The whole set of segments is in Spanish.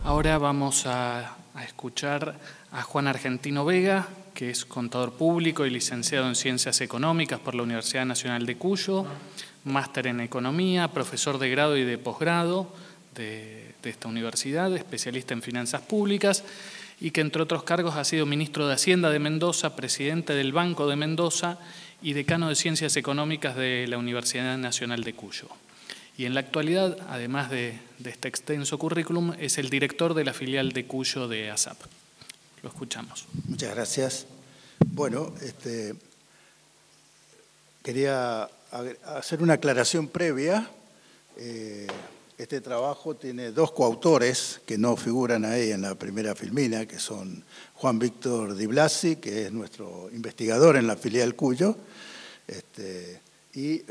Ahora vamos a escuchar a Juan Argentino Vega, que es contador público y licenciado en Ciencias Económicas por la Universidad Nacional de Cuyo, máster en Economía, profesor de grado y de posgrado de esta universidad, especialista en finanzas públicas y que entre otros cargos ha sido ministro de Hacienda de Mendoza, presidente del Banco de Mendoza y decano de Ciencias Económicas de la Universidad Nacional de Cuyo. Y en la actualidad, además de este extenso currículum, es el director de la filial de Cuyo de ASAP. Lo escuchamos. Muchas gracias. Bueno, quería hacer una aclaración previa. Este trabajo tiene dos coautores que no figuran ahí en la primera filmina, que son Juan Víctor Di Blasi, que es nuestro investigador en la filial Cuyo, y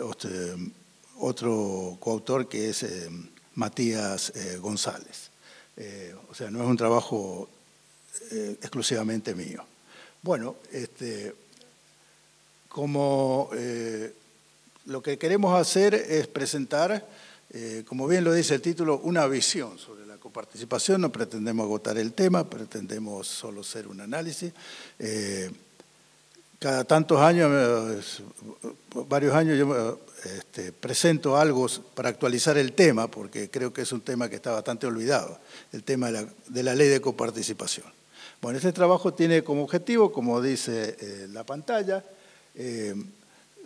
otro coautor que es Matías González. O sea, no es un trabajo exclusivamente mío. Bueno, como lo que queremos hacer es presentar, como bien lo dice el título, una visión sobre la coparticipación. No pretendemos agotar el tema, pretendemos solo hacer un análisis. Cada tantos años, varios años, yo presento algo para actualizar el tema, porque creo que es un tema que está bastante olvidado, el tema de la ley de coparticipación. Bueno, este trabajo tiene como objetivo, como dice la pantalla,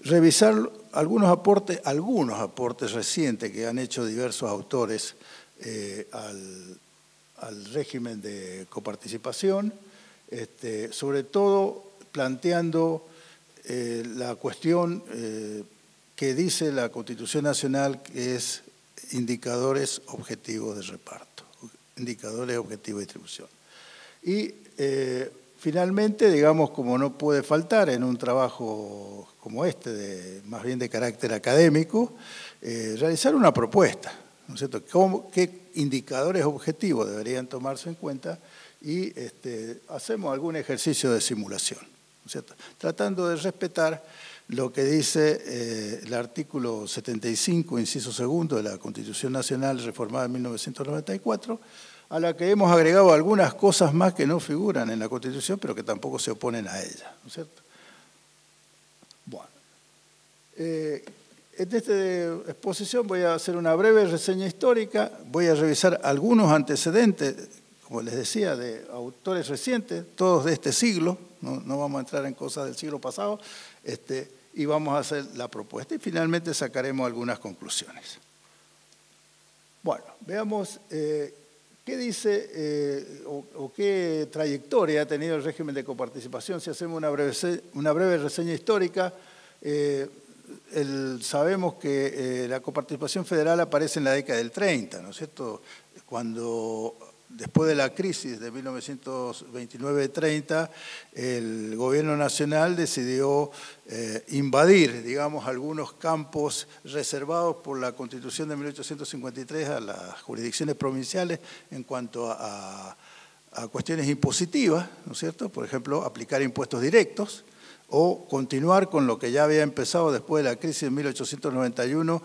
revisar algunos aportes recientes que han hecho diversos autores al régimen de coparticipación, sobre todo planteando la cuestión que dice la Constitución Nacional, que es indicadores objetivos de reparto, indicadores objetivos de distribución. Y finalmente, digamos, como no puede faltar en un trabajo como este, más bien de carácter académico, realizar una propuesta, ¿no es cierto? ¿Qué indicadores objetivos deberían tomarse en cuenta? Y hacemos algún ejercicio de simulación, ¿no es cierto? Tratando de respetar lo que dice el artículo 75, inciso segundo de la Constitución Nacional reformada en 1994, a la que hemos agregado algunas cosas más que no figuran en la Constitución, pero que tampoco se oponen a ella, ¿no es cierto? Bueno, en esta exposición voy a hacer una breve reseña histórica, voy a revisar algunos antecedentes, como les decía, de autores recientes, todos de este siglo, no vamos a entrar en cosas del siglo pasado, y vamos a hacer la propuesta y finalmente sacaremos algunas conclusiones. Bueno, veamos qué dice o qué trayectoria ha tenido el régimen de coparticipación. Si hacemos una breve reseña histórica, sabemos que la coparticipación federal aparece en la década del 30, ¿no es cierto? Cuando después de la crisis de 1929-30, el gobierno nacional decidió invadir, digamos, algunos campos reservados por la Constitución de 1853 a las jurisdicciones provinciales en cuanto a cuestiones impositivas, ¿no es cierto? Por ejemplo, aplicar impuestos directos, o continuar con lo que ya había empezado después de la crisis de 1891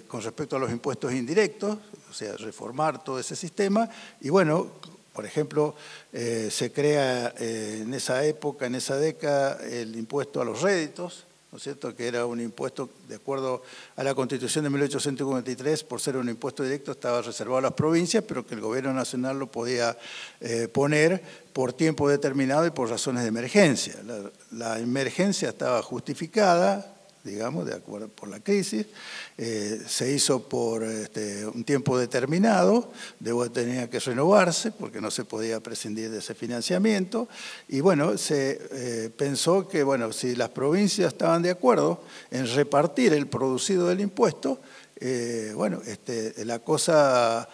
con respecto a los impuestos indirectos, o sea, reformar todo ese sistema. Y bueno, por ejemplo, se crea en esa época, en esa década, el impuesto a los réditos, ¿no es cierto?, que era un impuesto, de acuerdo a la Constitución de 1853, por ser un impuesto directo, estaba reservado a las provincias, pero que el gobierno nacional lo podía poner por tiempo determinado y por razones de emergencia. La emergencia estaba justificada, digamos, de acuerdo por la crisis, se hizo por un tiempo determinado, tenía que renovarse porque no se podía prescindir de ese financiamiento, y bueno, se pensó que, bueno, si las provincias estaban de acuerdo en repartir el producido del impuesto, bueno, la cosa,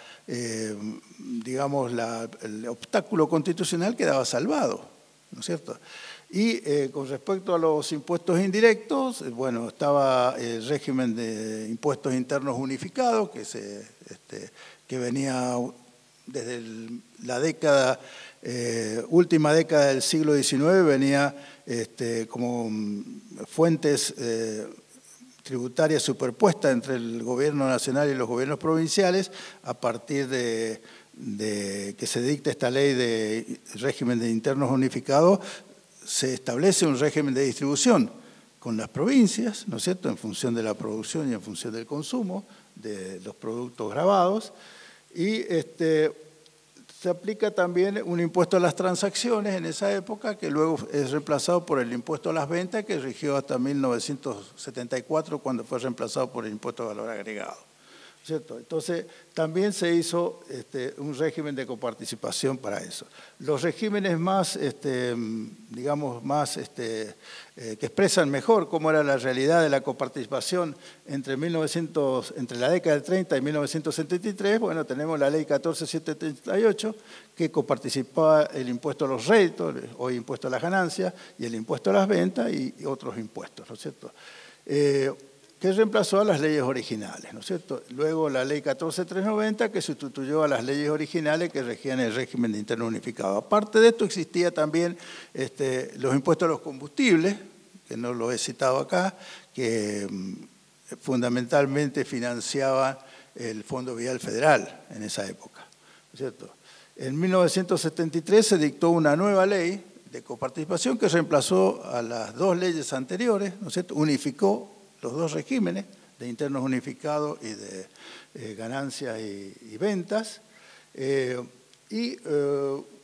digamos, el obstáculo constitucional quedaba salvado, ¿no es cierto? Y con respecto a los impuestos indirectos, bueno, estaba el régimen de impuestos internos unificados, que venía desde la última década del siglo XIX, venía como fuentes tributarias superpuestas entre el gobierno nacional y los gobiernos provinciales a partir de que se dicta esta ley de régimen de internos unificados, se establece un régimen de distribución con las provincias, ¿no es cierto?, en función de la producción y en función del consumo de los productos gravados, y se aplica también un impuesto a las transacciones en esa época, que luego es reemplazado por el impuesto a las ventas, que rigió hasta 1974, cuando fue reemplazado por el impuesto a valor agregado, ¿cierto? Entonces, también se hizo un régimen de coparticipación para eso. Los regímenes más, digamos, más que expresan mejor cómo era la realidad de la coparticipación entre la década del 30 y 1973, bueno, tenemos la ley 14738, que coparticipaba el impuesto a los réditos, o impuesto a las ganancias, y el impuesto a las ventas y otros impuestos, ¿no es cierto?, que reemplazó a las leyes originales, ¿no es cierto? Luego la ley 14390, que sustituyó a las leyes originales que regían el régimen de interno unificado. Aparte de esto, existía también los impuestos a los combustibles, que no lo he citado acá, que fundamentalmente financiaban el Fondo Vial Federal en esa época, ¿no es cierto? En 1973 se dictó una nueva ley de coparticipación que reemplazó a las dos leyes anteriores, ¿no es cierto? Unificó los dos regímenes de internos unificados y de ganancias y ventas.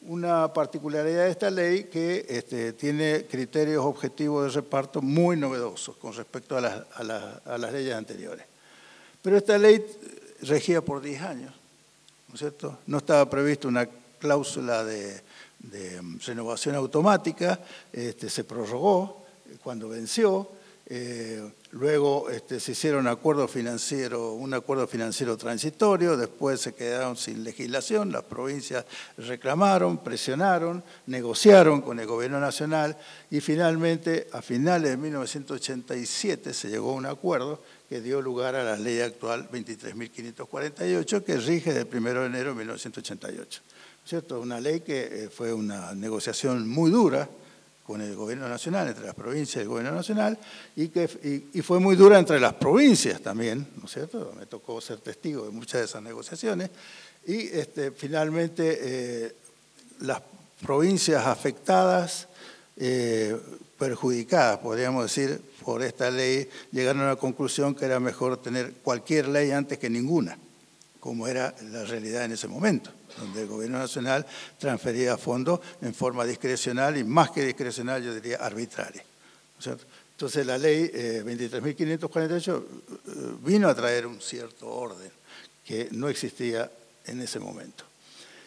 Una particularidad de esta ley que tiene criterios objetivos de reparto muy novedosos con respecto a las leyes anteriores. Pero esta ley regía por 10 años, ¿no es cierto? No estaba prevista una cláusula de renovación automática, se prorrogó cuando venció. Luego se hicieron un acuerdo financiero transitorio, después se quedaron sin legislación, las provincias reclamaron, presionaron, negociaron con el gobierno nacional y finalmente a finales de 1987 se llegó a un acuerdo que dio lugar a la ley actual 23.548 que rige del 1 de enero de 1988. ¿Cierto? Una ley que fue una negociación muy dura con el gobierno nacional, entre las provincias y el gobierno nacional, y fue muy dura entre las provincias también, ¿no es cierto? Me tocó ser testigo de muchas de esas negociaciones, y finalmente las provincias afectadas, perjudicadas, podríamos decir, por esta ley, llegaron a la conclusión que era mejor tener cualquier ley antes que ninguna, como era la realidad en ese momento, donde el gobierno nacional transfería fondos en forma discrecional y más que discrecional, yo diría arbitraria, ¿no es cierto? Entonces la ley 23.548 vino a traer un cierto orden que no existía en ese momento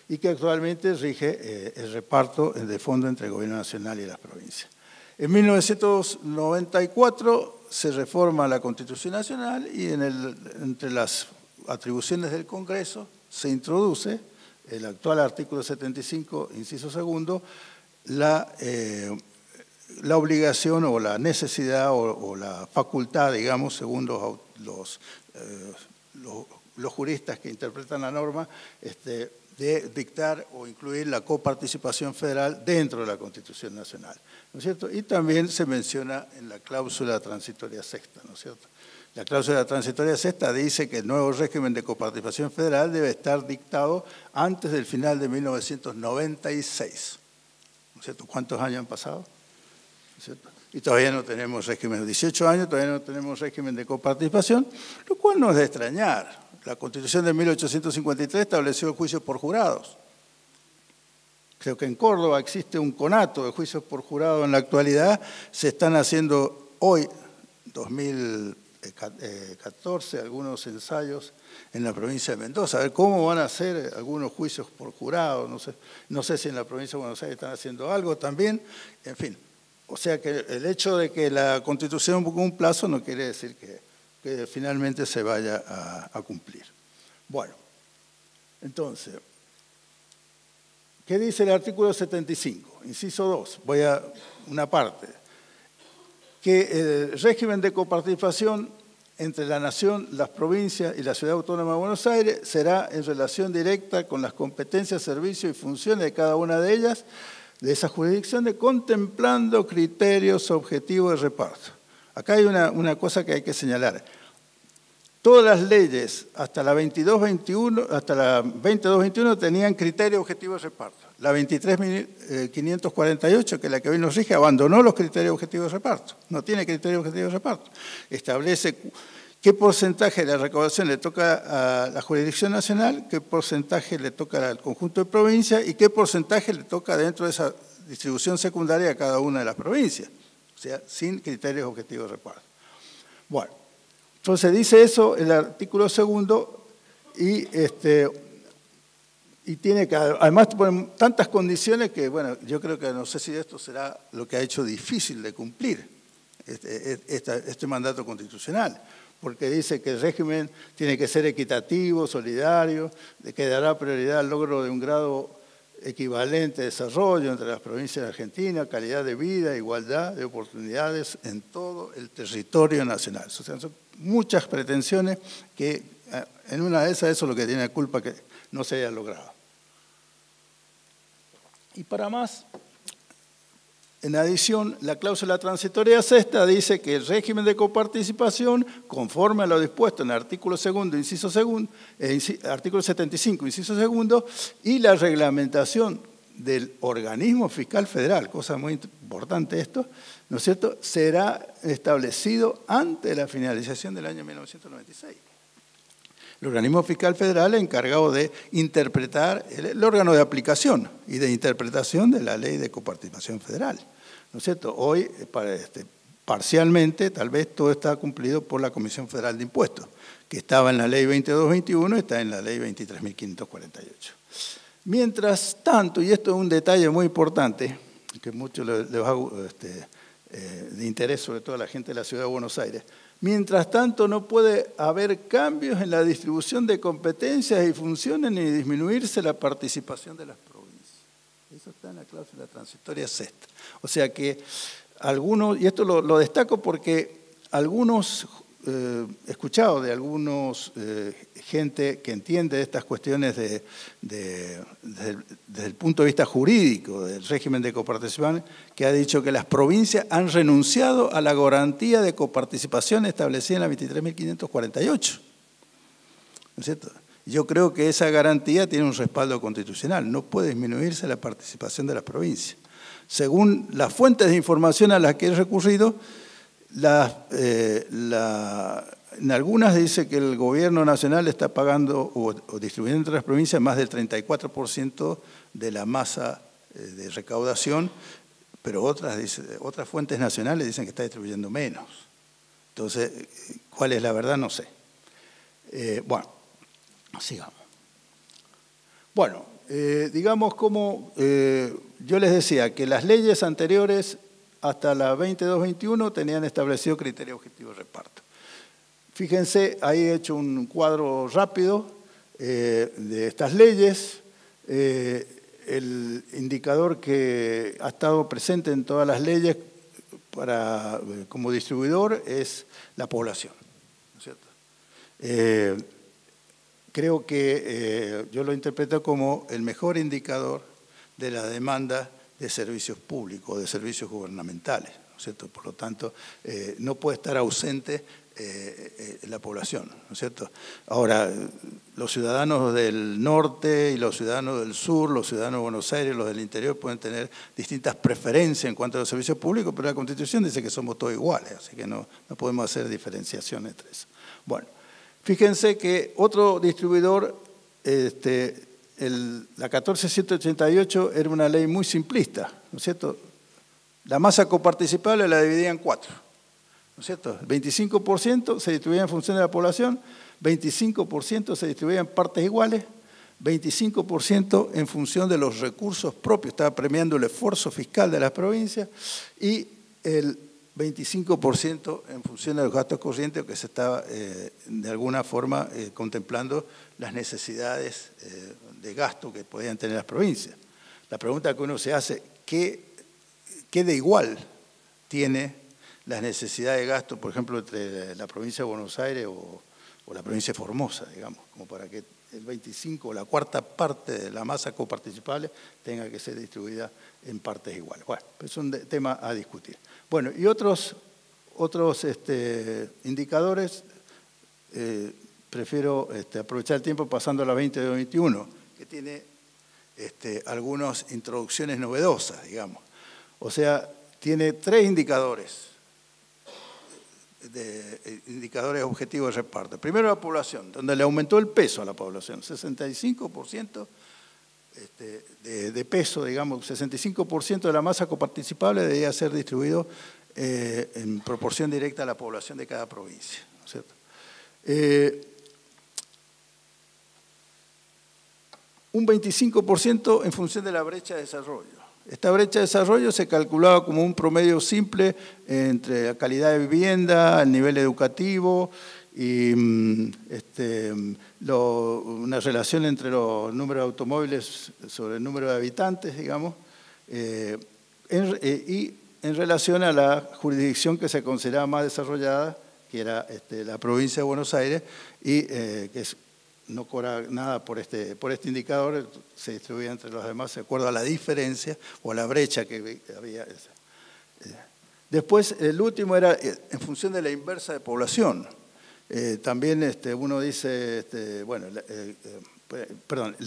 y que actualmente rige el reparto de fondos entre el gobierno nacional y las provincias. En 1994 se reforma la Constitución Nacional y entre las atribuciones del Congreso se introduce el actual artículo 75, inciso segundo, la obligación o la necesidad o la facultad, digamos, según los juristas que interpretan la norma, de dictar o incluir la coparticipación federal dentro de la Constitución Nacional, ¿no es cierto? Y también se menciona en la cláusula transitoria sexta, ¿no es cierto? La cláusula transitoria sexta dice que el nuevo régimen de coparticipación federal debe estar dictado antes del final de 1996. ¿No es cierto? ¿Cuántos años han pasado? ¿No es cierto? Y todavía no tenemos régimen, 18 años, todavía no tenemos régimen de coparticipación, lo cual no es de extrañar. La Constitución de 1853 estableció el juicio por jurados. Creo que en Córdoba existe un conato de juicios por jurado en la actualidad. Se están haciendo hoy, 2014, algunos ensayos en la provincia de Mendoza. A ver cómo van a hacer algunos juicios por jurado. No sé si en la provincia de Buenos Aires están haciendo algo también. En fin, o sea que el hecho de que la Constitución ponga un plazo no quiere decir que finalmente se vaya a cumplir. Bueno, entonces, ¿qué dice el artículo 75? Inciso 2, voy a una parte. Que el régimen de coparticipación entre la Nación, las provincias y la Ciudad Autónoma de Buenos Aires será en relación directa con las competencias, servicios y funciones de cada una de ellas, de esas jurisdicciones, contemplando criterios objetivos de reparto. Acá hay una cosa que hay que señalar. todas las leyes hasta la 2221 tenían criterio objetivo de reparto. La 23.548, que es la que hoy nos rige, abandonó los criterios objetivos de reparto. No tiene criterio objetivo de reparto. Establece qué porcentaje de la recaudación le toca a la jurisdicción nacional, qué porcentaje le toca al conjunto de provincias y qué porcentaje le toca dentro de esa distribución secundaria a cada una de las provincias. O sea, sin criterios objetivos de reparto. Bueno, entonces dice eso el artículo segundo y tiene que, además, ponen tantas condiciones que, bueno, yo creo que no sé si esto será lo que ha hecho difícil de cumplir este mandato constitucional, porque dice que el régimen tiene que ser equitativo, solidario, que dará prioridad al logro de un grado equivalente de desarrollo entre las provincias de Argentina, calidad de vida, igualdad de oportunidades en todo el territorio nacional. O sea, son muchas pretensiones que en una de esas eso es lo que tiene la culpa que no se haya logrado. Y para más, en adición, la cláusula transitoria sexta dice que el régimen de coparticipación, conforme a lo dispuesto en el artículo segundo, inciso segundo, artículo 75, inciso segundo, y la reglamentación del organismo fiscal federal, cosa muy importante esto, ¿no es cierto?, será establecido antes de la finalización del año 1996. El organismo fiscal federal es encargado de interpretar el órgano de aplicación y de interpretación de la ley de coparticipación federal. ¿No es cierto? Hoy, parcialmente, tal vez todo está cumplido por la Comisión Federal de Impuestos, que estaba en la ley 2221 y está en la ley 23.548. Mientras tanto, y esto es un detalle muy importante, que mucho les va de interés, sobre todo a la gente de la Ciudad de Buenos Aires, mientras tanto, no puede haber cambios en la distribución de competencias y funciones ni disminuirse la participación de las provincias. Eso está en la cláusula transitoria sexta. O sea que algunos, y esto lo destaco porque algunos, he escuchado de algunos gente que entiende estas cuestiones desde el punto de vista jurídico del régimen de coparticipación, que ha dicho que las provincias han renunciado a la garantía de coparticipación establecida en la 23.548. ¿No es cierto? Yo creo que esa garantía tiene un respaldo constitucional, no puede disminuirse la participación de las provincias. Según las fuentes de información a las que he recurrido, en algunas dice que el gobierno nacional está pagando o distribuyendo entre las provincias más del 34% de la masa de recaudación, pero otras fuentes nacionales dicen que está distribuyendo menos. Entonces, ¿cuál es la verdad? No sé. Bueno, sigamos. Bueno, digamos como yo les decía, que las leyes anteriores hasta la 2221 tenían establecido criterio objetivo de reparto. Fíjense, ahí he hecho un cuadro rápido de estas leyes. El indicador que ha estado presente en todas las leyes como distribuidor es la población, ¿no es cierto? Creo que yo lo interpreto como el mejor indicador de la demanda de servicios públicos, de servicios gubernamentales, ¿no es cierto? Por lo tanto, no puede estar ausente la población, ¿no es cierto? Ahora, los ciudadanos del norte y los ciudadanos del sur, los ciudadanos de Buenos Aires, los del interior pueden tener distintas preferencias en cuanto a los servicios públicos, pero la Constitución dice que somos todos iguales, así que no podemos hacer diferenciación entre eso. Bueno, fíjense que otro distribuidor, la 14188 era una ley muy simplista, ¿no es cierto? La masa coparticipable la dividía en 4, ¿no es cierto? El 25% se distribuía en función de la población, 25% se distribuía en partes iguales, 25% en función de los recursos propios, estaba premiando el esfuerzo fiscal de las provincias, y el 25% en función de los gastos corrientes, que se estaba de alguna forma contemplando las necesidades de gasto que podían tener las provincias. La pregunta que uno se hace, ¿qué de igual tiene las necesidades de gasto, por ejemplo, entre la provincia de Buenos Aires o la provincia de Formosa, digamos, como para que el 25 o la cuarta parte de la masa coparticipable tenga que ser distribuida en partes iguales? Bueno, es un tema a discutir. Bueno, y otros indicadores, prefiero aprovechar el tiempo pasando a la 2021, que tiene algunas introducciones novedosas, digamos. O sea, tiene 3 indicadores, indicadores objetivos de reparto. Primero, la población, donde le aumentó el peso a la población, 65% de peso, digamos, 65% de la masa coparticipable debía ser distribuido en proporción directa a la población de cada provincia, ¿no es cierto? Un 25% en función de la brecha de desarrollo. Esta brecha de desarrollo se calculaba como un promedio simple entre la calidad de vivienda, el nivel educativo y una relación entre los números de automóviles sobre el número de habitantes, digamos, y en relación a la jurisdicción que se consideraba más desarrollada, que era la provincia de Buenos Aires, y que no cobra nada por este indicador, se distribuía entre los demás de acuerdo a la diferencia o a la brecha que había. Después, el último era en función de la inversa de población. También uno dice,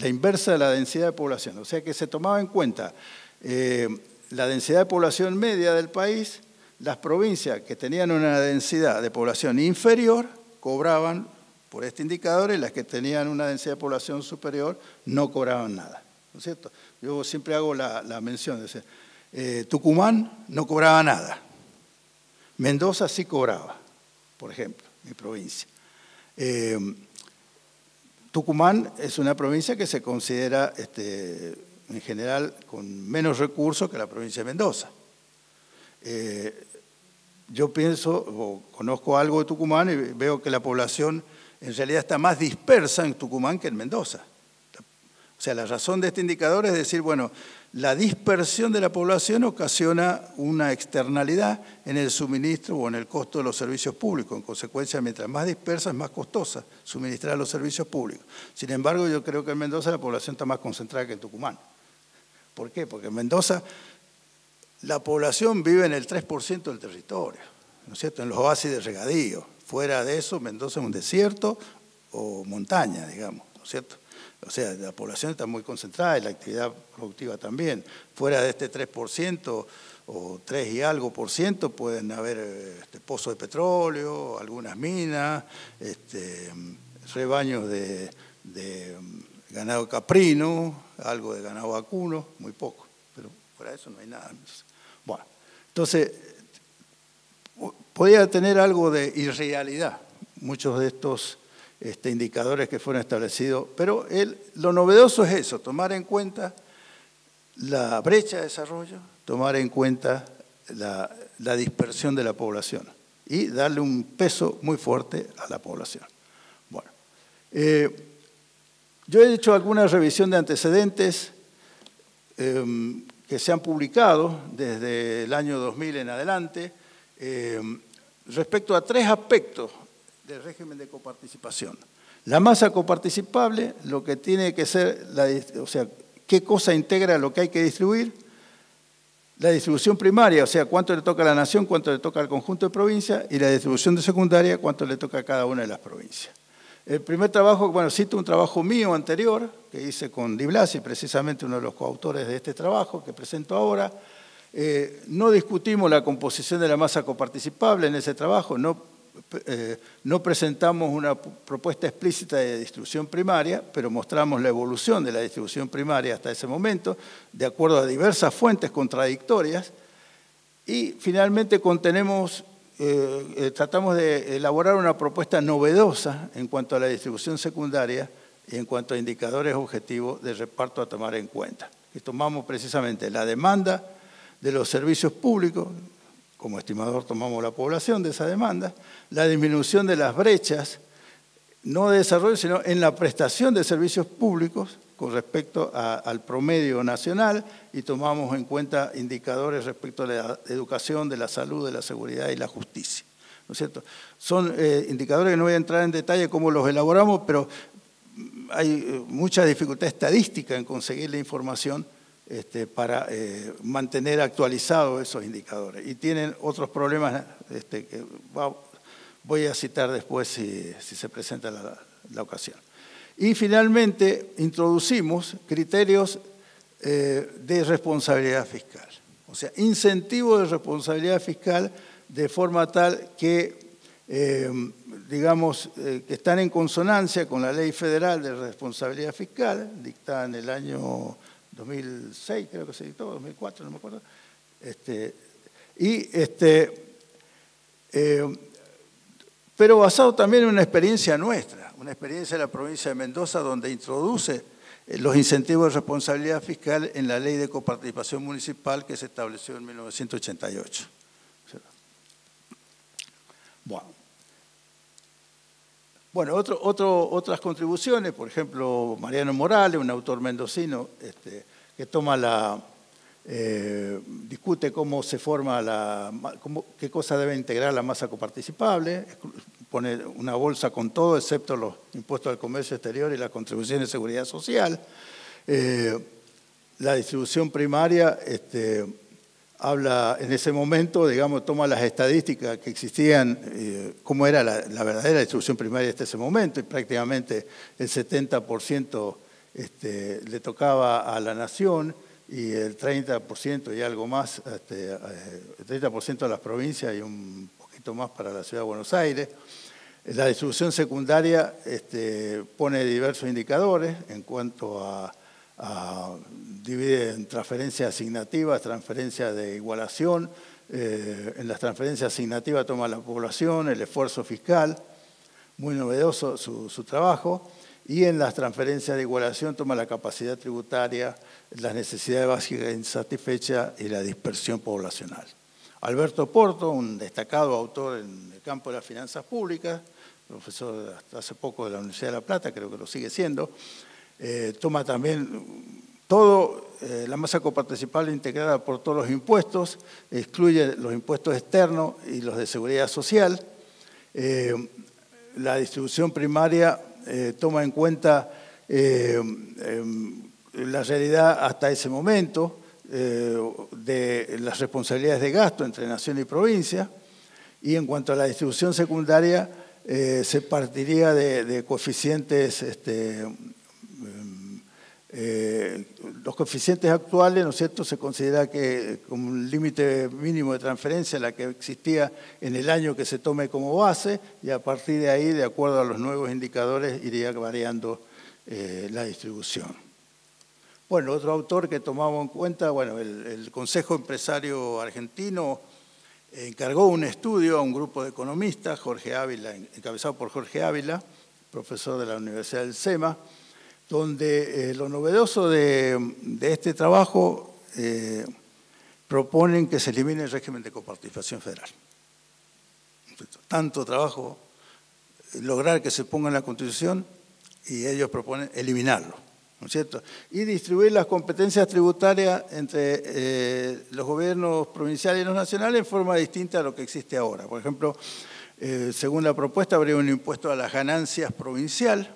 la inversa de la densidad de población, o sea que se tomaba en cuenta la densidad de población media del país. Las provincias que tenían una densidad de población inferior cobraban por este indicador, y las que tenían una densidad de población superior no cobraban nada, ¿no es cierto? Yo siempre hago la mención, Tucumán no cobraba nada, Mendoza sí cobraba, por ejemplo, mi provincia. Tucumán es una provincia que se considera en general con menos recursos que la provincia de Mendoza. Yo pienso, o conozco algo de Tucumán y veo que la población en realidad está más dispersa en Tucumán que en Mendoza. O sea, la razón de este indicador es decir, bueno, la dispersión de la población ocasiona una externalidad en el suministro o en el costo de los servicios públicos. En consecuencia, mientras más dispersa, es más costosa suministrar los servicios públicos. Sin embargo, yo creo que en Mendoza la población está más concentrada que en Tucumán. ¿Por qué? Porque en Mendoza la población vive en el 3% del territorio, ¿no es cierto?, en los oasis de regadío. Fuera de eso, Mendoza es un desierto o montaña, digamos, ¿no es cierto? O sea, la población está muy concentrada y la actividad productiva también. Fuera de este 3% o 3 y algo por ciento pueden haber pozos de petróleo, algunas minas, rebaños de ganado caprino, algo de ganado vacuno, muy poco, pero fuera de eso no hay nada. Bueno, entonces podía tener algo de irrealidad muchos de estos indicadores que fueron establecidos, pero lo novedoso es eso, tomar en cuenta la brecha de desarrollo, tomar en cuenta la dispersión de la población y darle un peso muy fuerte a la población. Bueno, yo he hecho alguna revisión de antecedentes que se han publicado desde el año 2000 en adelante respecto a 3 aspectos del régimen de coparticipación. La masa coparticipable, lo que tiene que ser, o sea, qué cosa integra lo que hay que distribuir, la distribución primaria, o sea, cuánto le toca a la nación, cuánto le toca al conjunto de provincias, y la distribución de secundaria, cuánto le toca a cada una de las provincias. El primer trabajo, bueno, cito un trabajo mío anterior, que hice con Di Blasi, precisamente uno de los coautores de este trabajo, que presento ahora. No discutimos la composición de la masa coparticipable en ese trabajo, no presentamos una propuesta explícita de distribución primaria, pero mostramos la evolución de la distribución primaria hasta ese momento, de acuerdo a diversas fuentes contradictorias, y finalmente tratamos de elaborar una propuesta novedosa en cuanto a la distribución secundaria y en cuanto a indicadores objetivos de reparto a tomar en cuenta. Y tomamos precisamente la demanda de los servicios públicos, como estimador tomamos la población de esa demanda, la disminución de las brechas, no de desarrollo, sino en la prestación de servicios públicos con respecto al promedio nacional, y tomamos en cuenta indicadores respecto a la educación, de la salud, de la seguridad y la justicia, ¿no es cierto? Son indicadores que no voy a entrar en detalle cómo los elaboramos, pero hay mucha dificultad estadística en conseguir la información para mantener actualizados esos indicadores. Y tienen otros problemas que voy a citar después si se presenta la ocasión. Y finalmente introducimos criterios de responsabilidad fiscal, o sea, incentivos de responsabilidad fiscal de forma tal que, digamos, que están en consonancia con la Ley Federal de Responsabilidad Fiscal, dictada en el año 2006, creo que se dictó, 2004, no me acuerdo, pero basado también en una experiencia nuestra, una experiencia de la provincia de Mendoza, donde introduce los incentivos de responsabilidad fiscal en la Ley de Coparticipación Municipal que se estableció en 1988. Bueno, otras contribuciones, por ejemplo, Mariano Morales, un autor mendocino, que toma discute cómo se forma qué cosa debe integrar la masa coparticipable, pone una bolsa con todo, excepto los impuestos al comercio exterior y las contribuciones de seguridad social. La distribución primaria habla en ese momento, digamos, toma las estadísticas que existían, cómo era la verdadera distribución primaria hasta ese momento, y prácticamente el 70% le tocaba a la nación, y el 30% y algo más, el 30% a las provincias y un poquito más para la Ciudad de Buenos Aires. La distribución secundaria pone diversos indicadores en cuanto a divide en transferencias asignativas, transferencias de igualación. En las transferencias asignativas toma la población, el esfuerzo fiscal, muy novedoso su trabajo. Y en las transferencias de igualación toma la capacidad tributaria, las necesidades básicas insatisfechas y la dispersión poblacional. Alberto Porto, un destacado autor en el campo de las finanzas públicas, profesor hasta hace poco de la Universidad de La Plata, creo que lo sigue siendo, toma también la masa coparticipable integrada por todos los impuestos, excluye los impuestos externos y los de seguridad social. La distribución primaria toma en cuenta la realidad hasta ese momento de las responsabilidades de gasto entre nación y provincia, y en cuanto a la distribución secundaria se partiría de coeficientes, los coeficientes actuales, ¿no es cierto?, se considera que como un límite mínimo de transferencia la que existía en el año que se tome como base, y a partir de ahí, de acuerdo a los nuevos indicadores, iría variando la distribución. Bueno, otro autor que tomamos en cuenta, bueno, el Consejo Empresario Argentino encargó un estudio a un grupo de economistas, Jorge Ávila, encabezado por Jorge Ávila, profesor de la Universidad del SEMA, donde lo novedoso de este trabajo proponen que se elimine el régimen de coparticipación federal. Tanto trabajo lograr que se ponga en la Constitución y ellos proponen eliminarlo, ¿no es cierto? Y distribuir las competencias tributarias entre los gobiernos provinciales y los nacionales en forma distinta a lo que existe ahora. Por ejemplo, según la propuesta, habría un impuesto a las ganancias provincial,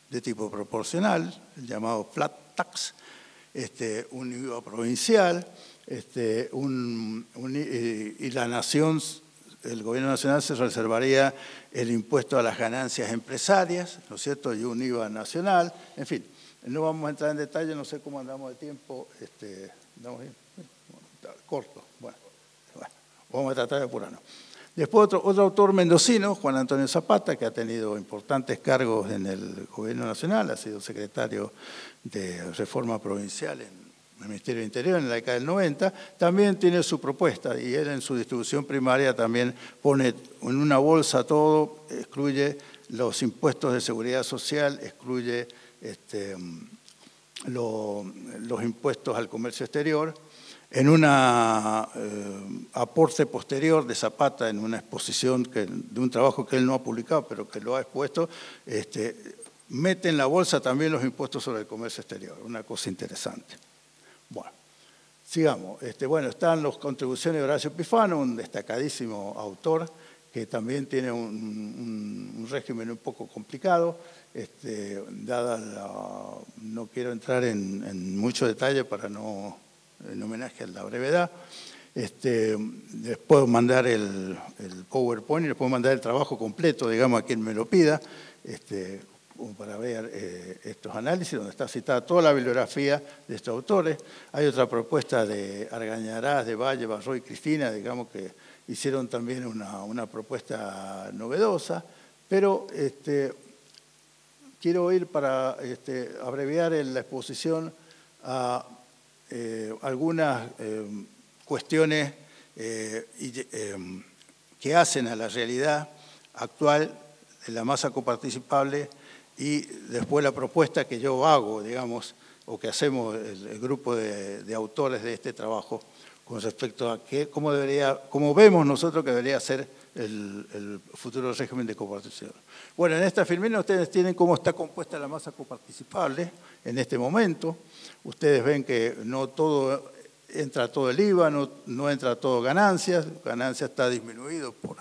de tipo proporcional, el llamado flat tax, un IVA provincial, y la nación, el gobierno nacional se reservaría el impuesto a las ganancias empresarias, ¿no es cierto?, y un IVA nacional, en fin, no vamos a entrar en detalle, no sé cómo andamos de tiempo, ¿andamos bien? Corto, bueno, vamos a tratar de apurarnos. Después otro autor mendocino, Juan Antonio Zapata, que ha tenido importantes cargos en el gobierno nacional, ha sido secretario de Reforma Provincial en el Ministerio del Interior en la década del 90, también tiene su propuesta, y él en su distribución primaria también pone en una bolsa todo, excluye los impuestos de seguridad social, excluye los impuestos al comercio exterior. En un aporte posterior de Zapata, en una exposición de un trabajo que él no ha publicado, pero que lo ha expuesto, mete en la bolsa también los impuestos sobre el comercio exterior, una cosa interesante. Bueno, sigamos. Bueno, están las contribuciones de Horacio Pifano, un destacadísimo autor, que también tiene un régimen un poco complicado, no quiero entrar en mucho detalle para no... en homenaje a la brevedad. Les puedo mandar el PowerPoint y les puedo mandar el trabajo completo, digamos, a quien me lo pida, como para ver estos análisis, donde está citada toda la bibliografía de estos autores. Hay otra propuesta de Argañarás, de Valle, Barroy y Cristina, digamos, que hicieron también una propuesta novedosa, pero quiero ir para abreviar la exposición a algunas cuestiones que hacen a la realidad actual de la masa coparticipable y después la propuesta que yo hago, digamos, o que hacemos el grupo de autores de este trabajo con respecto a cómo vemos nosotros que debería ser el futuro régimen de coparticipación. Bueno, en esta filmina ustedes tienen cómo está compuesta la masa coparticipable en este momento. Ustedes ven que no todo entra todo el IVA, no entra todo ganancias está disminuido por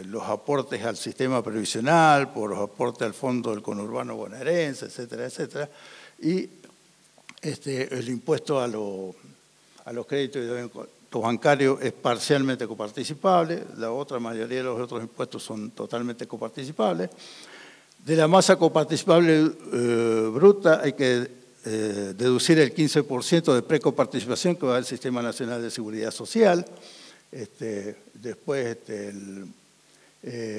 los aportes al sistema previsional, por los aportes al fondo del conurbano bonaerense, etcétera, etcétera, y el impuesto a los créditos y deudos bancarios es parcialmente coparticipable, la otra mayoría de los otros impuestos son totalmente coparticipables. De la masa coparticipable bruta hay que deducir el 15% de precoparticipación que va al Sistema Nacional de Seguridad Social. Después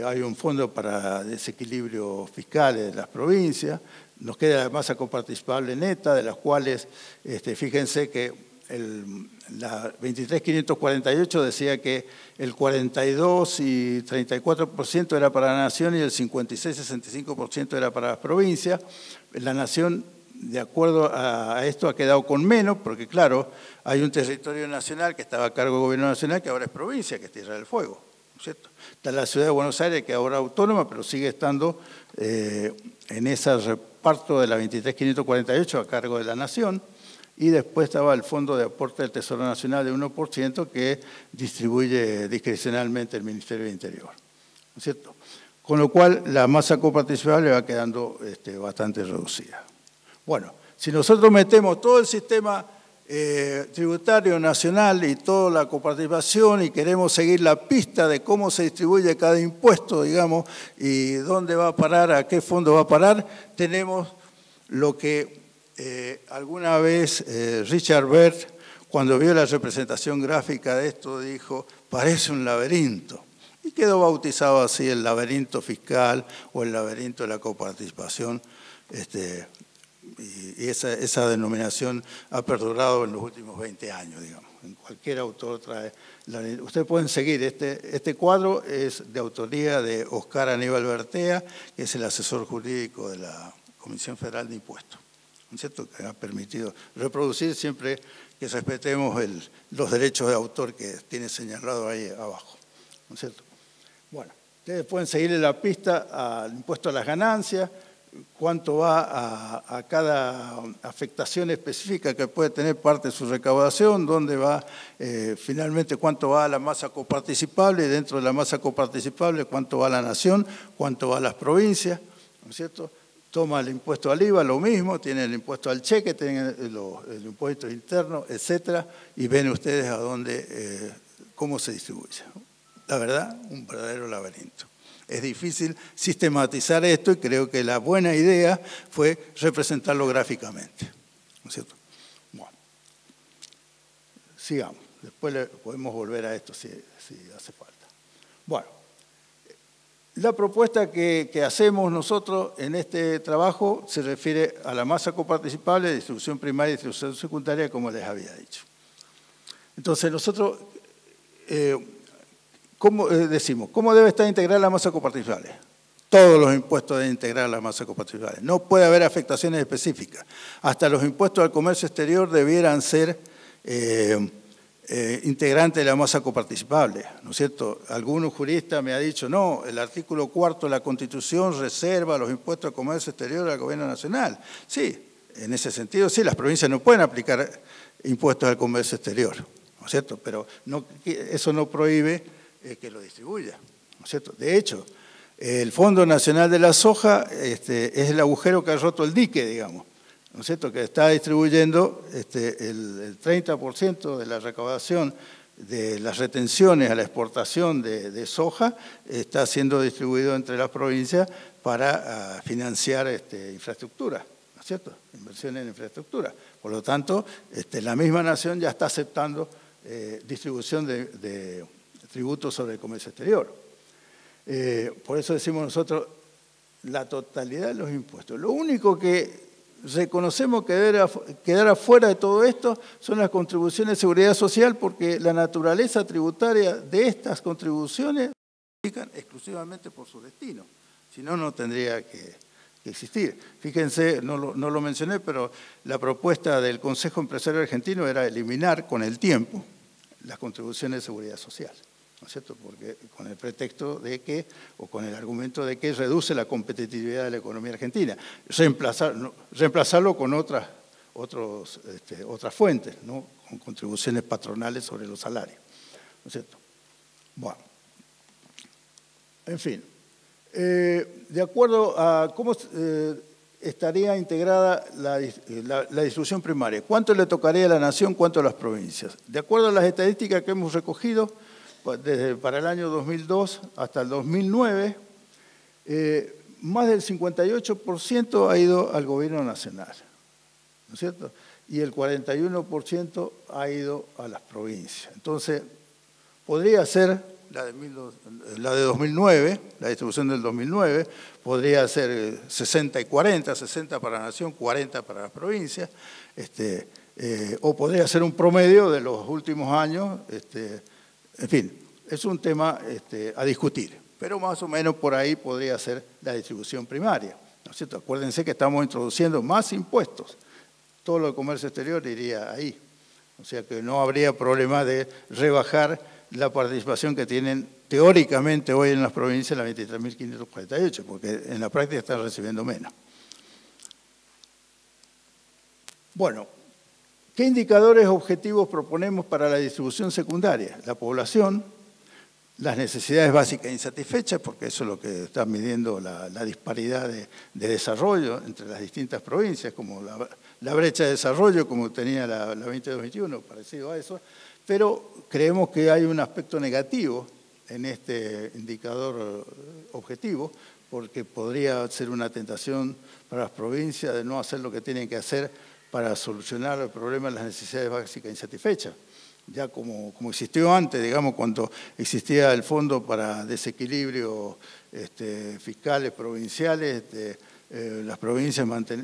hay un fondo para desequilibrio fiscal de las provincias. Nos queda la masa coparticipable neta, de las cuales, fíjense que la 23.548 decía que el 42 y 34% era para la Nación y el 56-65% era para las provincias. La Nación, de acuerdo a esto, ha quedado con menos, porque claro, hay un territorio nacional que estaba a cargo del gobierno nacional, que ahora es provincia, que es Tierra del Fuego, ¿no es cierto? Está la ciudad de Buenos Aires, que ahora es autónoma, pero sigue estando en ese reparto de la 23.548 a cargo de la Nación. Y después estaba el Fondo de Aporte del Tesoro Nacional de 1% que distribuye discrecionalmente el Ministerio del Interior, ¿no es cierto? Con lo cual la masa coparticipable va quedando bastante reducida. Bueno, si nosotros metemos todo el sistema tributario nacional y toda la coparticipación y queremos seguir la pista de cómo se distribuye cada impuesto, digamos, y dónde va a parar, a qué fondo va a parar, tenemos lo que alguna vez Richard Bert, cuando vio la representación gráfica de esto, dijo, parece un laberinto. Y quedó bautizado así el laberinto fiscal o el laberinto de la coparticipación. Y esa denominación ha perdurado en los últimos 20 años, digamos. En cualquier autor trae... Ustedes pueden seguir, este cuadro es de autoría de Oscar Aníbal Bertea, que es el asesor jurídico de la Comisión Federal de Impuestos, ¿no es cierto?, que ha permitido reproducir siempre que respetemos los derechos de autor que tiene señalado ahí abajo, ¿no es cierto? Bueno, ustedes pueden seguirle la pista al impuesto a las ganancias, cuánto va a cada afectación específica que puede tener parte de su recaudación, dónde va finalmente cuánto va a la masa coparticipable, y dentro de la masa coparticipable cuánto va a la Nación, cuánto va a las provincias, ¿no es cierto? Toma el impuesto al IVA, lo mismo, tiene el impuesto al cheque, tiene el impuesto interno, etcétera, y ven ustedes a dónde, cómo se distribuye. La verdad, un verdadero laberinto. Es difícil sistematizar esto y creo que la buena idea fue representarlo gráficamente, ¿no es cierto? Bueno, sigamos. Después podemos volver a esto si hace falta. Bueno, la propuesta que hacemos nosotros en este trabajo se refiere a la masa coparticipable, distribución primaria y distribución secundaria, como les había dicho. Entonces, nosotros decimos, ¿cómo debe estar integrada la masa coparticipable? Todos los impuestos deben integrar la masa coparticipable. No puede haber afectaciones específicas. Hasta los impuestos al comercio exterior debieran ser integrantes de la masa coparticipable, ¿no es cierto? Algunos juristas me han dicho, no, el artículo 4 de la Constitución reserva los impuestos al comercio exterior al gobierno nacional. Sí, en ese sentido, sí, las provincias no pueden aplicar impuestos al comercio exterior, ¿no es cierto? Pero eso no prohíbe que lo distribuya, ¿no es cierto? De hecho, el Fondo Nacional de la Soja es el agujero que ha roto el dique, digamos, ¿no es cierto?, que está distribuyendo el 30% de la recaudación de las retenciones a la exportación de soja está siendo distribuido entre las provincias para financiar infraestructura, ¿no es cierto? Inversiones en infraestructura. Por lo tanto, la misma nación ya está aceptando distribución de tributos sobre el comercio exterior. Por eso decimos nosotros la totalidad de los impuestos. Lo único que reconocemos que debe quedar afuera de todo esto son las contribuciones de seguridad social, porque la naturaleza tributaria de estas contribuciones se explican exclusivamente por su destino. Si no, no tendría que existir. Fíjense, no lo mencioné, pero la propuesta del Consejo Empresario Argentino era eliminar con el tiempo las contribuciones de seguridad social, ¿no es cierto? Porque con el pretexto de que, o con el argumento de que reduce la competitividad de la economía argentina, reemplazarlo con otras fuentes, ¿no? Con contribuciones patronales sobre los salarios, ¿no es cierto? Bueno, en fin, de acuerdo a cómo estaría integrada la distribución primaria, ¿cuánto le tocaría a la nación, cuánto a las provincias? De acuerdo a las estadísticas que hemos recogido, para el año 2002 hasta el 2009, más del 58% ha ido al gobierno nacional, ¿no es cierto? Y el 41% ha ido a las provincias. Entonces, podría ser la de 2009, la distribución del 2009, podría ser 60 y 40, 60 para la nación, 40 para las provincias, o podría ser un promedio de los últimos años. En fin, es un tema a discutir, pero más o menos por ahí podría ser la distribución primaria, ¿no es cierto? Acuérdense que estamos introduciendo más impuestos, todo lo de comercio exterior iría ahí, o sea que no habría problema de rebajar la participación que tienen teóricamente hoy en las provincias, las 23.548, porque en la práctica están recibiendo menos. Bueno, ¿qué indicadores objetivos proponemos para la distribución secundaria? La población, las necesidades básicas insatisfechas, porque eso es lo que está midiendo la disparidad de desarrollo entre las distintas provincias, como la brecha de desarrollo, como tenía la 22-21, parecido a eso, pero creemos que hay un aspecto negativo en este indicador objetivo, porque podría ser una tentación para las provincias de no hacer lo que tienen que hacer para solucionar el problema de las necesidades básicas insatisfechas. Ya como existió antes, digamos, cuando existía el Fondo para Desequilibrio Fiscales Provinciales,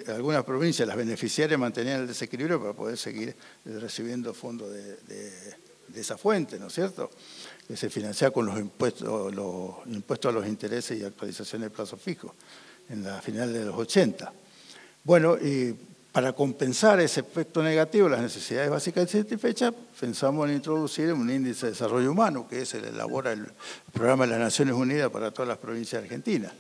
algunas provincias, las beneficiarias, mantenían el desequilibrio para poder seguir recibiendo fondos de esa fuente, ¿no es cierto? Que se financia con los impuestos a los intereses y actualizaciones de plazo fijo en la final de los 80. Bueno, y para compensar ese efecto negativo, las necesidades básicas insatisfechas, pensamos en introducir un índice de desarrollo humano, que elabora el Programa de las Naciones Unidas para todas las provincias argentinas.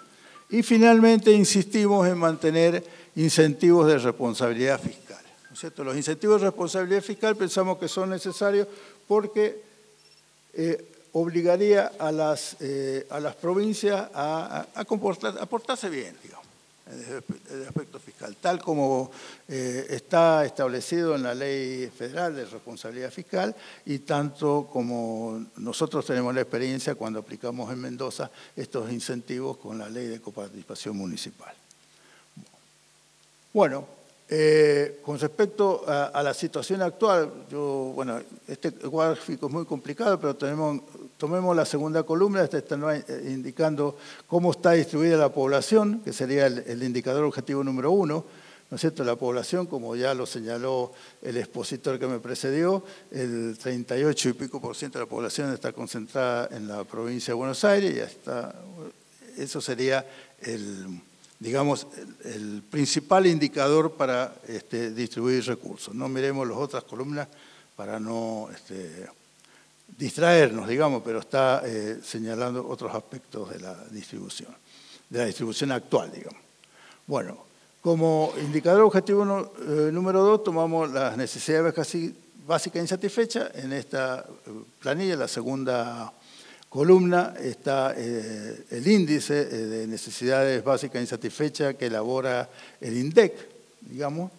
Y finalmente insistimos en mantener incentivos de responsabilidad fiscal, ¿no es cierto? Los incentivos de responsabilidad fiscal pensamos que son necesarios porque obligaría a las provincias a portarse bien, digamos, en el aspecto fiscal, tal como está establecido en la Ley Federal de Responsabilidad Fiscal y tanto como nosotros tenemos la experiencia cuando aplicamos en Mendoza estos incentivos con la Ley de Coparticipación Municipal. Bueno, con respecto a la situación actual, bueno, este gráfico es muy complicado, pero tomemos la segunda columna, está indicando cómo está distribuida la población, que sería el indicador objetivo número 1, ¿no es cierto? La población, como ya lo señaló el expositor que me precedió, el 38 y pico % de la población está concentrada en la provincia de Buenos Aires, y ya está, eso sería digamos, el principal indicador para distribuir recursos. No miremos las otras columnas para no distraernos, digamos, pero está señalando otros aspectos de la distribución actual, digamos. Bueno, como indicador objetivo número 2 tomamos las necesidades básicas insatisfechas. En esta planilla, la segunda columna, está el índice de necesidades básicas insatisfechas que elabora el INDEC, digamos,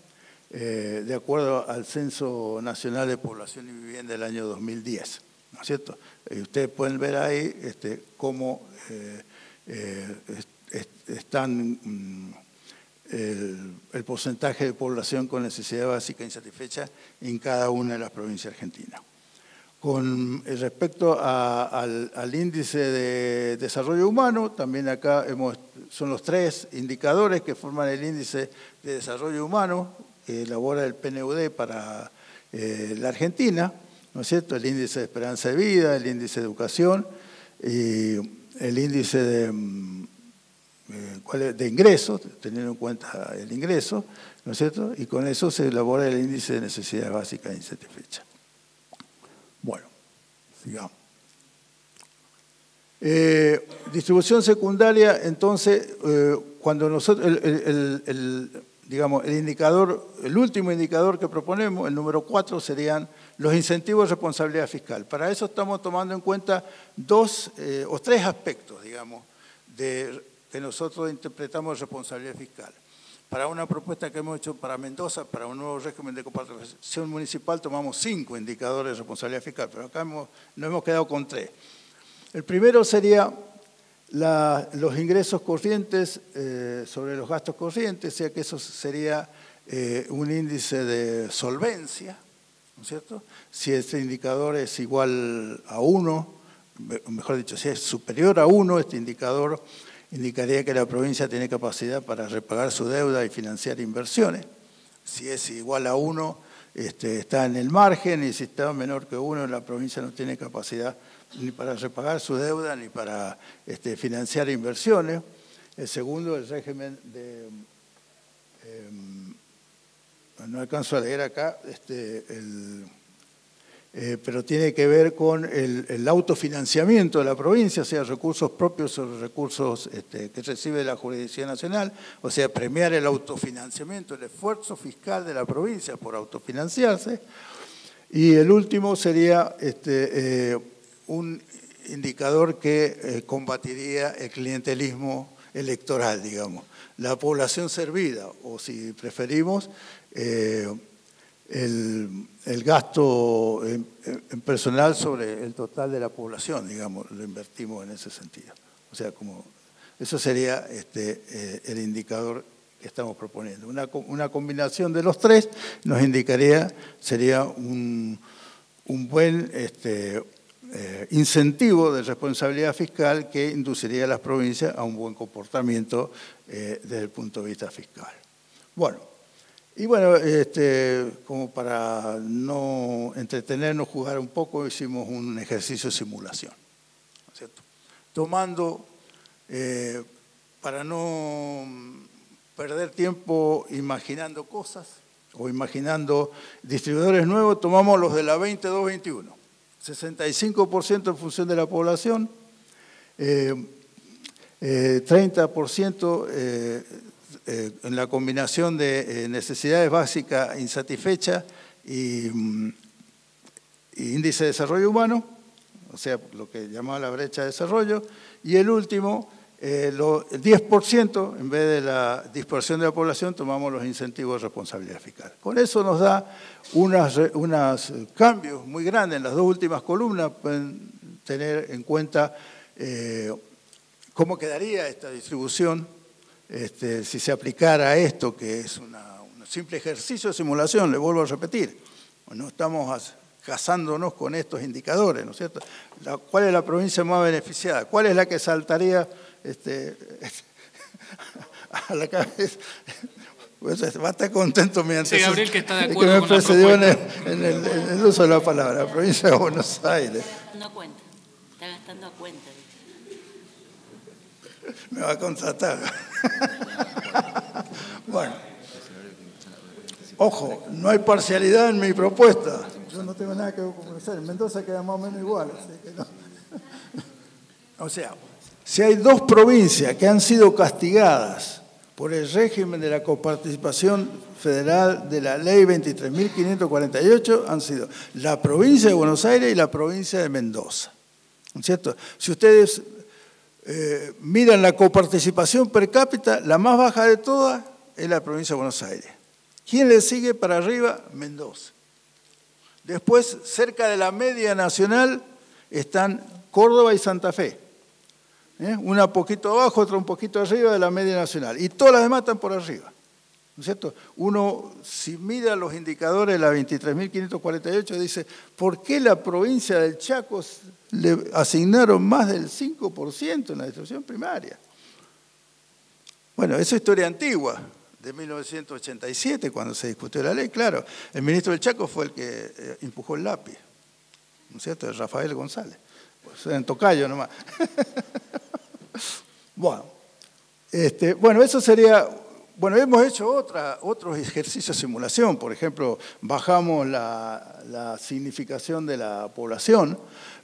de acuerdo al Censo Nacional de Población y Vivienda del año 2010. ¿no es cierto? Y ustedes pueden ver ahí cómo están el porcentaje de población con necesidad básica insatisfecha en cada una de las provincias argentinas. Con respecto al índice de desarrollo humano, también acá son los 3 indicadores que forman el índice de desarrollo humano que elabora el PNUD para la Argentina, ¿no es cierto? El índice de esperanza de vida, el índice de educación y el índice de ingresos, teniendo en cuenta el ingreso, ¿no es cierto? Y con eso se elabora el índice de necesidades básicas insatisfechas. Bueno, sigamos. Distribución secundaria, entonces, cuando nosotros, digamos, el último indicador que proponemos, el número 4, serían los incentivos de responsabilidad fiscal. Para eso estamos tomando en cuenta 2 o 3 aspectos, digamos, que nosotros interpretamos responsabilidad fiscal. Para una propuesta que hemos hecho para Mendoza, para un nuevo régimen de coparticipación municipal, tomamos 5 indicadores de responsabilidad fiscal, pero acá nos hemos quedado con 3. El primero sería los ingresos corrientes sobre los gastos corrientes, o sea que eso sería un índice de solvencia, ¿no es cierto? Si este indicador es igual a 1, mejor dicho, si es superior a 1, este indicador indicaría que la provincia tiene capacidad para repagar su deuda y financiar inversiones. Si es igual a 1, está en el margen, y si está menor que 1, la provincia no tiene capacidad ni para repagar su deuda ni para financiar inversiones. El segundo, el régimen de... no alcanzo a leer acá, pero tiene que ver con el autofinanciamiento de la provincia, o sea, recursos propios o recursos que recibe la jurisdicción nacional, o sea, premiar el autofinanciamiento, el esfuerzo fiscal de la provincia por autofinanciarse. Y el último sería un indicador que combatiría el clientelismo electoral, digamos, la población servida, o si preferimos, el gasto en personal sobre el total de la población, digamos, lo invertimos en ese sentido. O sea, eso sería el indicador que estamos proponiendo. Una combinación de los 3 nos indicaría, sería un buen incentivo de responsabilidad fiscal que induciría a las provincias a un buen comportamiento desde el punto de vista fiscal. Bueno. Y bueno, como para no entretenernos, jugar un poco, hicimos un ejercicio de simulación, ¿no es cierto? Tomando, para no perder tiempo imaginando cosas o imaginando distribuidores nuevos, tomamos los de la 22-21, 65% en función de la población, 30% en la combinación de necesidades básicas insatisfechas y índice de desarrollo humano, o sea, lo que llamaba la brecha de desarrollo, y el último, el 10%, en vez de la dispersión de la población, tomamos los incentivos de responsabilidad fiscal. Con eso nos da unos cambios muy grandes. En las 2 últimas columnas pueden tener en cuenta cómo quedaría esta distribución si se aplicara esto, que es un simple ejercicio de simulación, le vuelvo a repetir. No estamos casándonos con estos indicadores, ¿no es cierto? ¿Cuál es la provincia más beneficiada? ¿Cuál es la que saltaría a la cabeza? Pues va a estar contento mi antecesor. Sí, Gabriel, que está de acuerdo que me con la precedió propuesta. en el uso de la palabra, la provincia de Buenos Aires. No cuenta, está gastando a cuenta. Me va a contratar. Bueno, ojo, no hay parcialidad en mi propuesta. Yo no tengo nada que conversar. En Mendoza queda más o menos igual. Así que no. O sea, si hay 2 provincias que han sido castigadas por el régimen de la coparticipación federal de la ley 23.548, han sido la provincia de Buenos Aires y la provincia de Mendoza. ¿No es cierto? Si ustedes miran la coparticipación per cápita, la más baja de todas es la provincia de Buenos Aires. ¿Quién le sigue para arriba? Mendoza. Después, cerca de la media nacional, están Córdoba y Santa Fe. Una poquito abajo, otra un poquito arriba de la media nacional. Y todas las demás están por arriba. ¿No es cierto? Uno, si mira los indicadores de la 23.548, dice, ¿por qué la provincia del Chaco le asignaron más del 5% en la distribución primaria? Bueno, esa es historia antigua, de 1987, cuando se discutió la ley. Claro, el ministro del Chaco fue el que empujó el lápiz, ¿no es cierto? Rafael González. Pues era en tocayo nomás. Bueno, eso sería... Bueno, hemos hecho otros ejercicios de simulación. Por ejemplo, bajamos la significación de la población,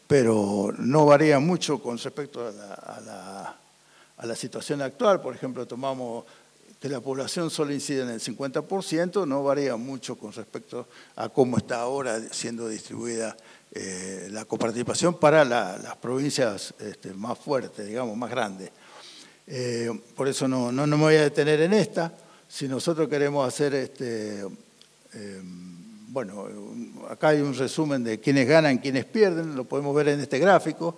pero no varía mucho con respecto a la situación actual. Por ejemplo, tomamos que la población solo incide en el 50%, no varía mucho con respecto a cómo está ahora siendo distribuida la coparticipación para las provincias más fuertes, digamos, más grandes. Por eso no me voy a detener en esta. Si nosotros queremos hacer, bueno, acá hay un resumen de quiénes ganan, quiénes pierden, lo podemos ver en este gráfico.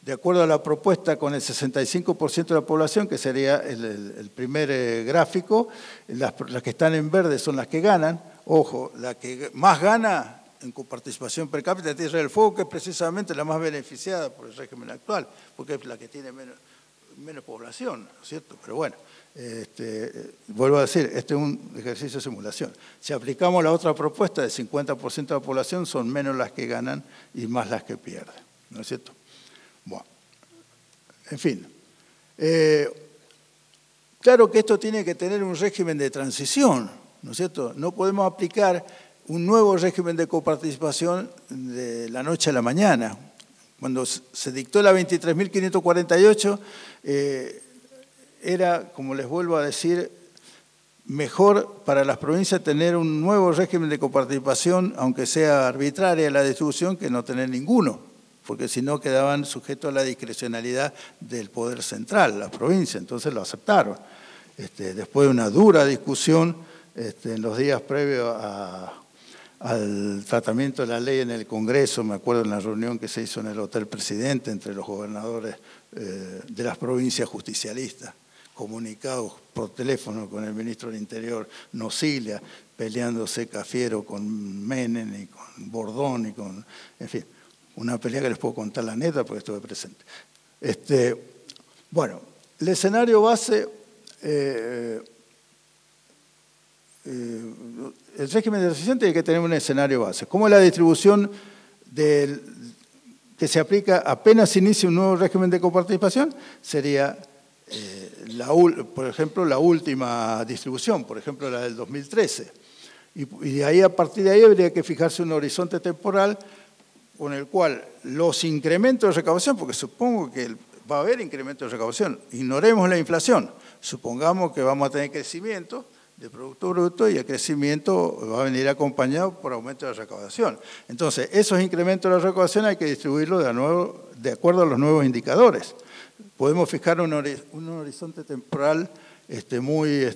De acuerdo a la propuesta con el 65% de la población, que sería el primer gráfico, las que están en verde son las que ganan. Ojo, la que más gana en coparticipación per cápita es Tierra del Fuego, que es precisamente la más beneficiada por el régimen actual, porque es la que tiene menos población, ¿no es cierto? Pero bueno, vuelvo a decir, este es un ejercicio de simulación. Si aplicamos la otra propuesta, del 50% de la población, son menos las que ganan y más las que pierden, ¿no es cierto? Bueno, en fin. Claro que esto tiene que tener un régimen de transición, ¿no es cierto? No podemos aplicar un nuevo régimen de coparticipación de la noche a la mañana. Cuando se dictó la 23.548, era, como les vuelvo a decir, mejor para las provincias tener un nuevo régimen de coparticipación, aunque sea arbitraria la distribución, que no tener ninguno, porque si no quedaban sujetos a la discrecionalidad del poder central, la provincia. Entonces lo aceptaron. Después de una dura discusión en los días previos al tratamiento de la ley en el Congreso, me acuerdo en la reunión que se hizo en el Hotel Presidente entre los gobernadores de las provincias justicialistas, comunicados por teléfono con el ministro del Interior, Nocilia, peleándose Cafiero con Menem y con Bordón y con, en fin, una pelea que les puedo contar la neta porque estuve presente. Bueno, el escenario base... el régimen de transición tiene que tener un escenario base. ¿Cómo es la distribución que se aplica apenas inicia un nuevo régimen de coparticipación? Sería, por ejemplo, la última distribución, por ejemplo, la del 2013. Y de ahí, a partir de ahí habría que fijarse un horizonte temporal con el cual los incrementos de recaudación, porque supongo que va a haber incremento de recaudación, ignoremos la inflación, supongamos que vamos a tener crecimiento de Producto Bruto y el crecimiento va a venir acompañado por aumento de la recaudación. Entonces, esos incrementos de la recaudación hay que distribuirlos de acuerdo a los nuevos indicadores. Podemos fijar un horizonte temporal muy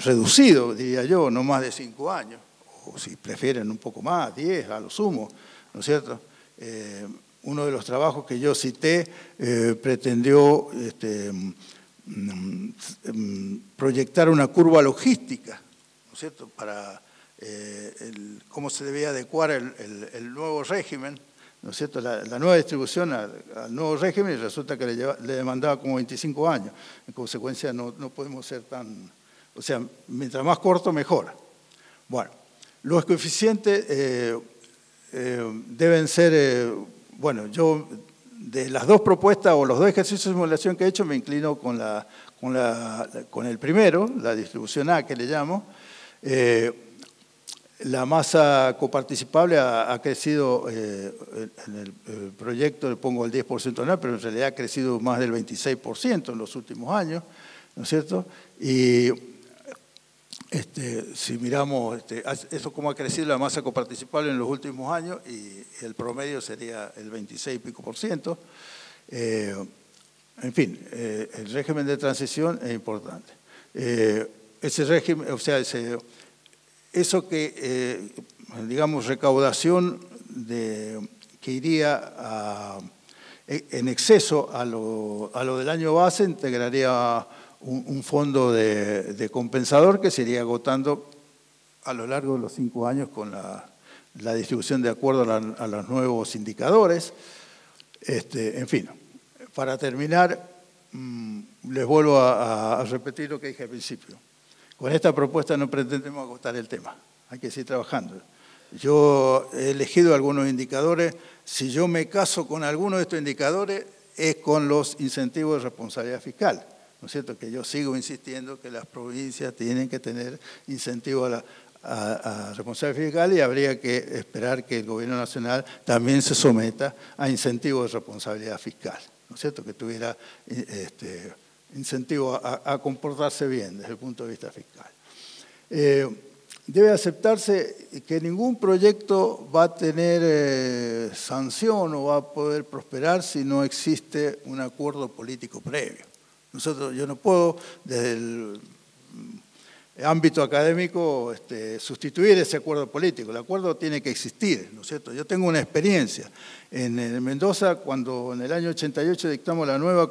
reducido, diría yo, no más de 5 años, o si prefieren un poco más, 10 a lo sumo, ¿no es cierto? Uno de los trabajos que yo cité pretendió proyectar una curva logística, ¿no es cierto?, para cómo se debía adecuar el nuevo régimen, ¿no es cierto?, la nueva distribución al nuevo régimen, y resulta que le demandaba como 25 años. En consecuencia, no podemos ser tan... O sea, mientras más corto, mejor. Bueno, los coeficientes deben ser... bueno, yo... de las dos propuestas o los dos ejercicios de simulación que he hecho, me inclino con el primero, la distribución A que le llamo. La masa coparticipable ha crecido, en el proyecto le pongo el 10% anual, pero en realidad ha crecido más del 26% en los últimos años, ¿no es cierto? Y si miramos eso cómo ha crecido la masa coparticipable en los últimos años, y el promedio sería el 26 y pico %. En fin, el régimen de transición es importante. Ese régimen, o sea, eso que, digamos, recaudación que iría en exceso a lo del año base, integraría un fondo de compensador que se iría agotando a lo largo de los 5 años con la distribución de acuerdo a los nuevos indicadores. En fin, para terminar, les vuelvo a repetir lo que dije al principio. Con esta propuesta no pretendemos agotar el tema, hay que seguir trabajando. Yo he elegido algunos indicadores. Si yo me caso con alguno de estos indicadores, es con los incentivos de responsabilidad fiscal. ¿No es cierto? Que yo sigo insistiendo que las provincias tienen que tener incentivos a responsabilidad fiscal y habría que esperar que el gobierno nacional también se someta a incentivos de responsabilidad fiscal. ¿No es cierto? Que tuviera incentivo a comportarse bien desde el punto de vista fiscal. Debe aceptarse que ningún proyecto va a tener sanción o va a poder prosperar si no existe un acuerdo político previo. Yo no puedo, desde el ámbito académico, sustituir ese acuerdo político. El acuerdo tiene que existir, ¿no es cierto? Yo tengo una experiencia. En Mendoza, cuando en el año 88 dictamos la nueva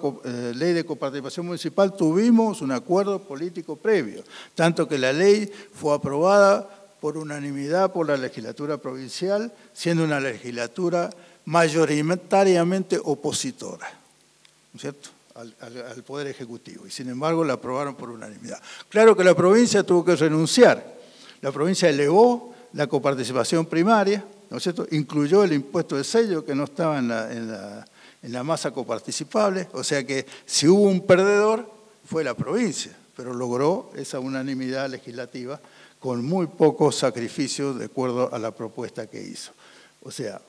ley de coparticipación municipal, tuvimos un acuerdo político previo, tanto que la ley fue aprobada por unanimidad por la legislatura provincial, siendo una legislatura mayoritariamente opositora, ¿no es cierto?, al Poder Ejecutivo, y sin embargo la aprobaron por unanimidad. Claro que la provincia tuvo que renunciar. La provincia elevó la coparticipación primaria, ¿no es cierto?, incluyó el impuesto de sello que no estaba en la masa coparticipable, o sea que si hubo un perdedor fue la provincia, pero logró esa unanimidad legislativa con muy pocos sacrificios de acuerdo a la propuesta que hizo. O sea,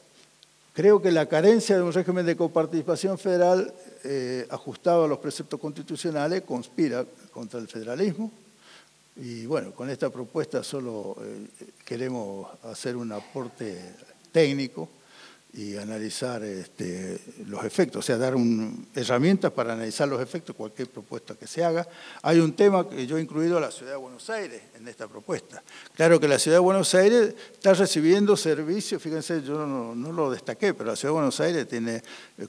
creo que la carencia de un régimen de coparticipación federal ajustado a los preceptos constitucionales conspira contra el federalismo. Y bueno, con esta propuesta solo queremos hacer un aporte técnico y analizar los efectos, o sea, dar herramientas para analizar los efectos de cualquier propuesta que se haga. Hay un tema que yo he incluido a la Ciudad de Buenos Aires en esta propuesta. Claro que la Ciudad de Buenos Aires está recibiendo servicios, fíjense, yo no lo destaqué, pero la Ciudad de Buenos Aires tiene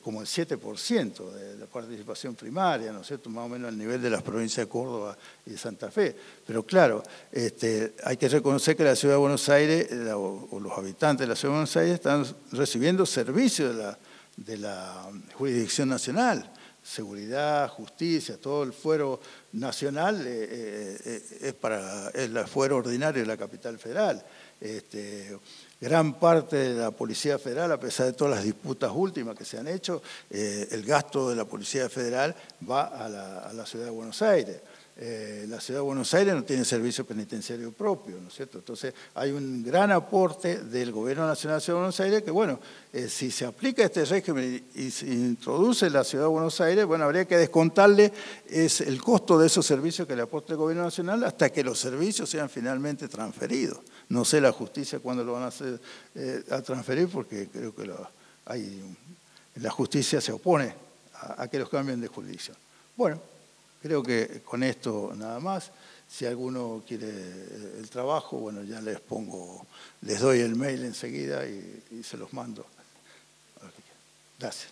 como el 7% de la participación primaria, ¿no es cierto?, más o menos al nivel de las provincias de Córdoba y de Santa Fe. Pero claro, hay que reconocer que la Ciudad de Buenos Aires, o los habitantes de la Ciudad de Buenos Aires, están recibiendo servicios de la jurisdicción nacional, seguridad, justicia, todo el fuero nacional es para el fuero ordinario de la capital federal. Gran parte de la Policía Federal, a pesar de todas las disputas últimas que se han hecho, el gasto de la Policía Federal va a la Ciudad de Buenos Aires. La Ciudad de Buenos Aires no tiene servicio penitenciario propio, ¿no es cierto? Entonces hay un gran aporte del Gobierno Nacional de la Ciudad de Buenos Aires que, bueno, si se aplica este régimen y se introduce la Ciudad de Buenos Aires, bueno, habría que descontarle el costo de esos servicios que le aporta el Gobierno Nacional hasta que los servicios sean finalmente transferidos. No sé la justicia cuándo lo van a hacer a transferir, porque creo que la justicia se opone a que los cambien de jurisdicción. Bueno, creo que con esto nada más. Si alguno quiere el trabajo, bueno, ya les doy el mail enseguida y se los mando. Gracias.